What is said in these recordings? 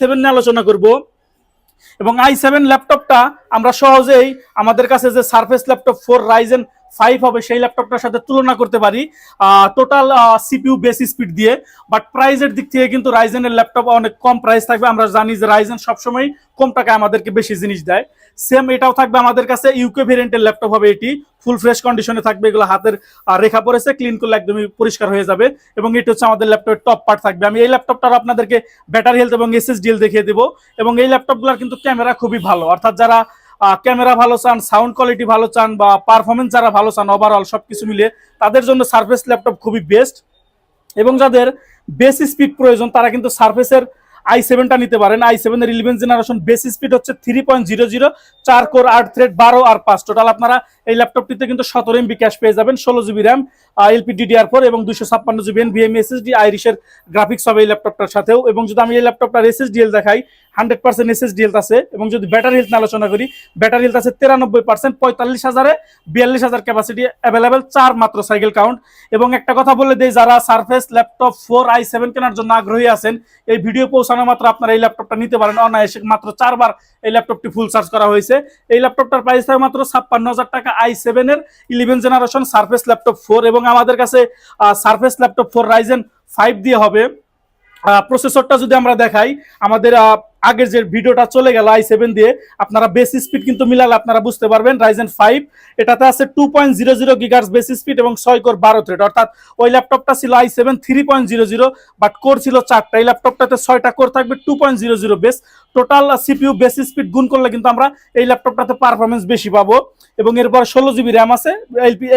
i7 নিয়ে আলোচনা করব। এবং i7 ল্যাপটপটা আমরা সহজেই আমাদের কাছে যে সারফেস ল্যাপটপ 4 রাইজেন 5 হবে সেই ল্যাপটপটার সাথে তুলনা করতে পারি টোটাল সিপিইউ বেস স্পিড দিয়ে। বাট প্রাইসের দিক থেকে কিন্তু রাইজেনের ল্যাপটপ অনেক কম প্রাইস থাকবে। আমরা জানি যে রাইজেন সবসময় কম টাকায় আমাদেরকে বেশি জিনিস দেয়। সেম এটাও থাকবে আমাদের কাছে ইউকে ভেরিয়েন্টের ল্যাপটপ হবে এটি, ফুল ফ্রেশ কন্ডিশনে থাকবে। এগুলো হাতের রেখা পড়েছে, ক্লিন করলে একদমই পরিষ্কার হয়ে যাবে। এবং এটি হচ্ছে আমাদের ল্যাপটপের টপ পার্ট থাকবে। আমি এই ল্যাপটপটার আপনাদেরকে ব্যাটারি হেলথ এবং এসএসডিএল দেখিয়ে দেবো। এবং এই ল্যাপটপগুলোর কিন্তু ক্যামেরা খুবই ভালো, অর্থাৎ যারা ক্যামেরা ভালো চান, সাউন্ড কোয়ালিটি ভালো চান, বা পারফরমেন্স যারা ভালো চান, ওভারঅল সবকিছু মিলে তাদের জন্য সারফেস ল্যাপটপ খুবই বেস্ট। এবং যাদের বেস স্পিড প্রয়োজন তারা কিন্তু সারফেসের i7টা নিতে পারেন। i7 এর 11 জেনারেশন বেস স্পিড হচ্ছে 3.00, 4 কোর 8 থ্রেড 12 আর 5 টোটাল। আপনারা এই ল্যাপটপটিতে কিন্তু 17 এমবি ক্যাশ পেয়ে যাবেন, 16 জিবি র্যাম, LPDDR4 এবং 256 জিবি NVMe SSD আইরিশের গ্রাফিক্স হবে এই ল্যাপটপটার সাথেও। এবং যদি আমি এই ল্যাপটপটার SSDL দেখাই, 100% SSDL আছে। এবং যদি ব্যাটারি হেলথ আলোচনা করি, ব্যাটারি হেলথ আছে 93%, 45,000-এ 42,000 ক্যাপাসিটি অ্যাভেলেবেল, 4 মাত্র সাইকেল কাউন্ট। এবং একটা কথা বলে দেই, যারা সারফেস ল্যাপটপ 4 i7 কেনার জন্য আগ্রহী আছেন, এই ভিডিও পৌঁছানো মাত্র আপনারা এই ল্যাপটপটা নিতে পারেন অনায়াসে। মাত্র 4 বার এই ল্যাপটপটি ফুল চার্জ করা হয়েছে। এই ল্যাপটপটার প্রাইস থাকে মাত্র 56,000 টাকা, i7 এর 11 জেনারেশন সারফেস ল্যাপটপ 4। এবং আমাদের কাছে সারফেস ল্যাপটপ 4 রাইজেন 5 দিয়ে হবে। প্রসেসরটা যদি আমরা দেখাই, আমাদের আগের যে ভিডিওটা চলে গেল i7 দিয়ে, আপনারা বেস স্পিড কিন্তু মিলালে আপনারা বুঝতে পারবেন। রাইজেন 5 এটাতে আছে 2.00 গিগাহার্টজ বেস স্পিড এবং 6 কোর 12 থ্রেড, অর্থাৎ ওই ল্যাপটপটা ছিল i7 3.00, বাট কোর ছিল 4টা। এই ল্যাপটপটাতে 6টা কোর থাকবে, 2.00 base. Total CPU base speed গুণ করলে কিন্তু আমরা এই ল্যাপটপটাতে পারফরমেন্স বেশি পাবো। এবং এরপর 16 জিবি র্যাম আছে,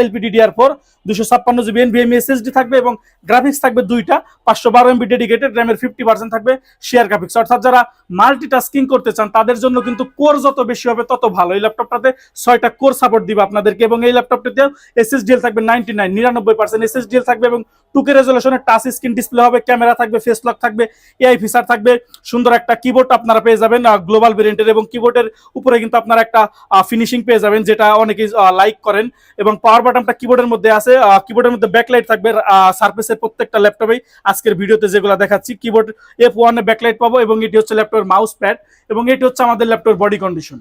LPDDR4, 256 জিবি NVMe SSD থাকবে এবং গ্রাফিক্স থাকবে দুইটা, 512 এমবি ডেডিকেটেড, র্যামের 50% থাকবে শেয়ার গ্রাফিক্স। অর্থাৎ যারা মাল্টিটাস্কিং করতে চান তাদের জন্য কিন্তু কোর যত বেশি হবে তত ভালো। এই ল্যাপটপটাতে 6টা কোর সাপোর্ট দিবে আপনাদেরকে। এবং এই ল্যাপটপটাতেও SSDL থাকবে 99% SSDL থাকবে। এবং 2K রেজলিউশনের টাচ স্ক্রিন ডিসপ্লে হবে, ক্যামেরা থাকবে, ফেস লক থাকবে, AI ফিচার থাকবে, সুন্দর একটা কিবোর্ড আপনারা পেয়ে যাবেন গ্লোবাল ভেরিয়েন্টের। এবং কিবোর্ডের উপরে কিন্তু আপনারা একটা ফিনিশিং পেয়ে যাবেন, যেটা অনেকেই লাইক করেন। এবং পাওয়ার বাটনটা কিবোর্ডের মধ্যে আছে, কিবোর্ডের মধ্যে ব্যাকলাইট থাকবে সারফেসের প্রত্যেকটা ল্যাপটপেই আজকের ভিডিওতে যেগুলো দেখাচ্ছি। কিবোর্ড F1 এ ব্যাকলাইট পাবো এবং এটি হচ্ছে ল্যাপটপের মাউস প্যাড। এবং এটি হচ্ছে আমাদের ল্যাপটপের বডি কন্ডিশন।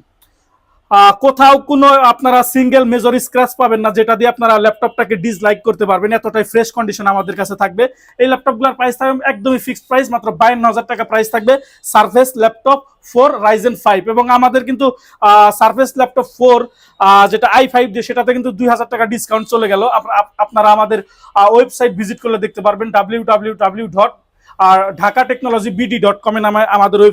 কোথাও কোনো আপনারা সিঙ্গেল মেজর স্ক্র্যাচ পাবেন না যেটা দিয়ে আপনারা ল্যাপটপটাকে ডিসলাইক করতে পারবেন, এতটাই ফ্রেশ কন্ডিশন আমাদের কাছে থাকবে। এই ল্যাপটপগুলোর প্রাইস থাকবে একদমই ফিক্সড প্রাইস, মাত্র 52,000 টাকা প্রাইস থাকবে সারফেস ল্যাপটপ 4 রাইজেন 5। এবং আমাদের কিন্তু সারফেস ল্যাপটপ 4 যেটা i5 দিয়ে, সেটাতে কিন্তু 2,000 টাকা ডিসকাউন্ট চলে গেল। আপনারা আমাদের ওয়েবসাইট ভিজিট করলে দেখতে পারবেন, www.dhakateknologybd.com এ নামে আমাদের ওয়েবসাইট।